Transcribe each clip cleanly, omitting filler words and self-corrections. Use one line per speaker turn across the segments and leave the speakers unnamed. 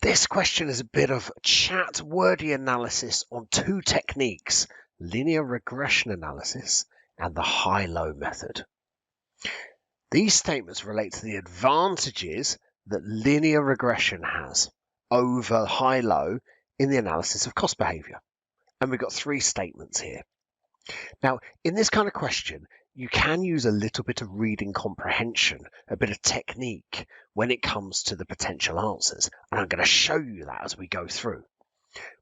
This question is a bit of chat wordy analysis on two techniques, linear regression analysis and the high-low method. These statements relate to the advantages that linear regression has over high-low in the analysis of cost behavior. And we've got three statements here. Now, in this kind of question, you can use a little bit of reading comprehension, a bit of technique when it comes to the potential answers. And I'm going to show you that as we go through.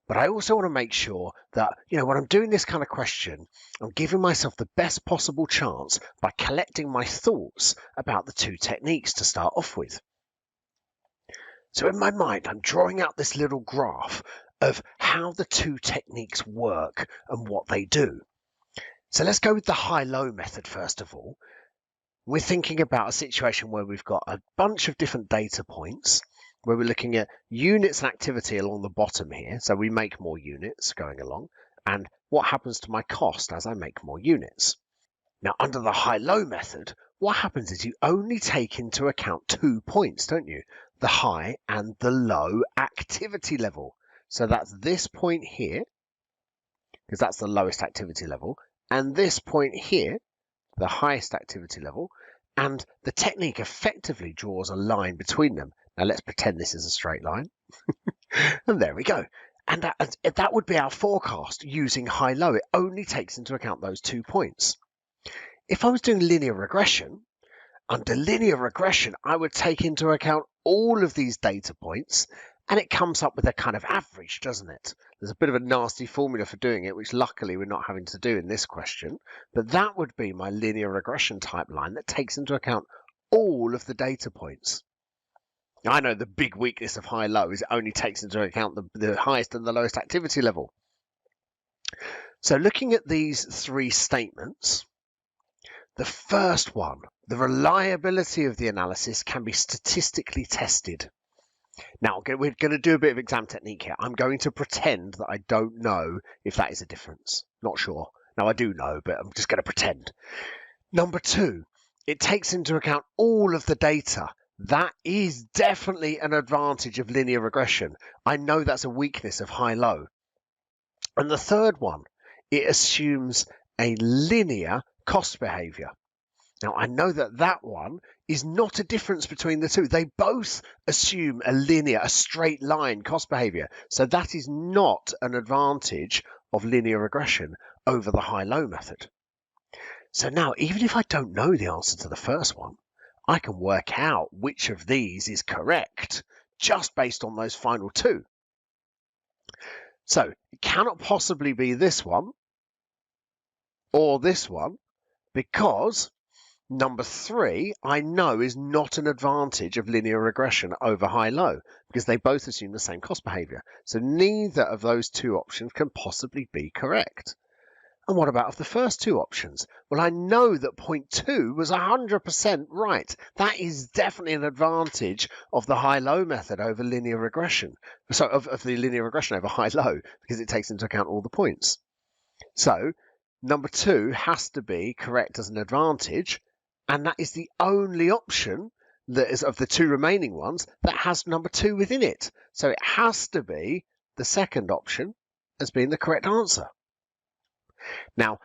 But I also want to make sure that, when I'm doing this kind of question, I'm giving myself the best possible chance by collecting my thoughts about the two techniques to start off with. So in my mind, I'm drawing out this little graph of how the two techniques work and what they do. So let's go with the high-low method first of all. We're thinking about a situation where we've got a bunch of different data points, where we're looking at units and activity along the bottom here. So we make more units going along, and what happens to my cost as I make more units. Now, under the high-low method, what happens is you only take into account 2 points, don't you? The high and the low activity level. So that's this point here, because that's the lowest activity level, and this point here, the highest activity level, and the technique effectively draws a line between them. Now let's pretend this is a straight line. And there we go. And that would be our forecast using high-low. It only takes into account those 2 points. If I was doing linear regression, under linear regression, I would take into account all of these data points, and it comes up with a kind of average, doesn't it? There's a bit of a nasty formula for doing it, which luckily we're not having to do in this question. But that would be my linear regression type line that takes into account all of the data points. Now, I know the big weakness of high-low is it only takes into account the highest and the lowest activity level. So looking at these three statements, the first one, the reliability of the analysis can be statistically tested. Now, we're going to do a bit of exam technique here. I'm going to pretend that I don't know if that is a difference. Not sure. Now, I do know, but I'm just going to pretend. Number 2, it takes into account all of the data. That is definitely an advantage of linear regression. I know that's a weakness of high-low. And the third one, it assumes a linear cost behavior. Now, I know that that one is not a difference between the two. They both assume a linear, a straight line cost behavior. So that is not an advantage of linear regression over the high-low method. So now, even if I don't know the answer to the first one, I can work out which of these is correct just based on those final 2. So it cannot possibly be this one or this one, because number 3, I know, is not an advantage of linear regression over high-low because they both assume the same cost behavior. So neither of those 2 options can possibly be correct. And what about of the first 2 options? Well, I know that point 2 was 100% right. That is definitely an advantage of the high-low method over linear regression. So of the linear regression over high-low, because it takes into account all the points. So number 2 has to be correct as an advantage. And that is the only option that is of the 2 remaining ones that has number 2 within it. So it has to be the second option as being the correct answer. Now,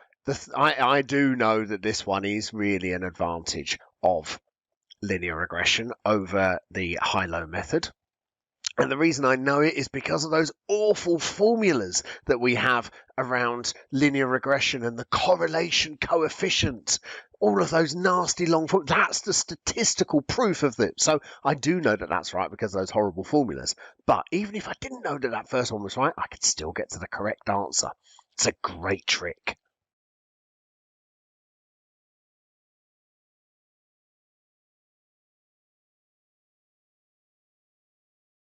I do know that this one is really an advantage of linear regression over the high-low method. And the reason I know it is because of those awful formulas that we have around linear regression and the correlation coefficient. All of those nasty long formulas. That's the statistical proof of it. So I do know that that's right because of those horrible formulas. But even if I didn't know that that first one was right, I could still get to the correct answer. It's a great trick.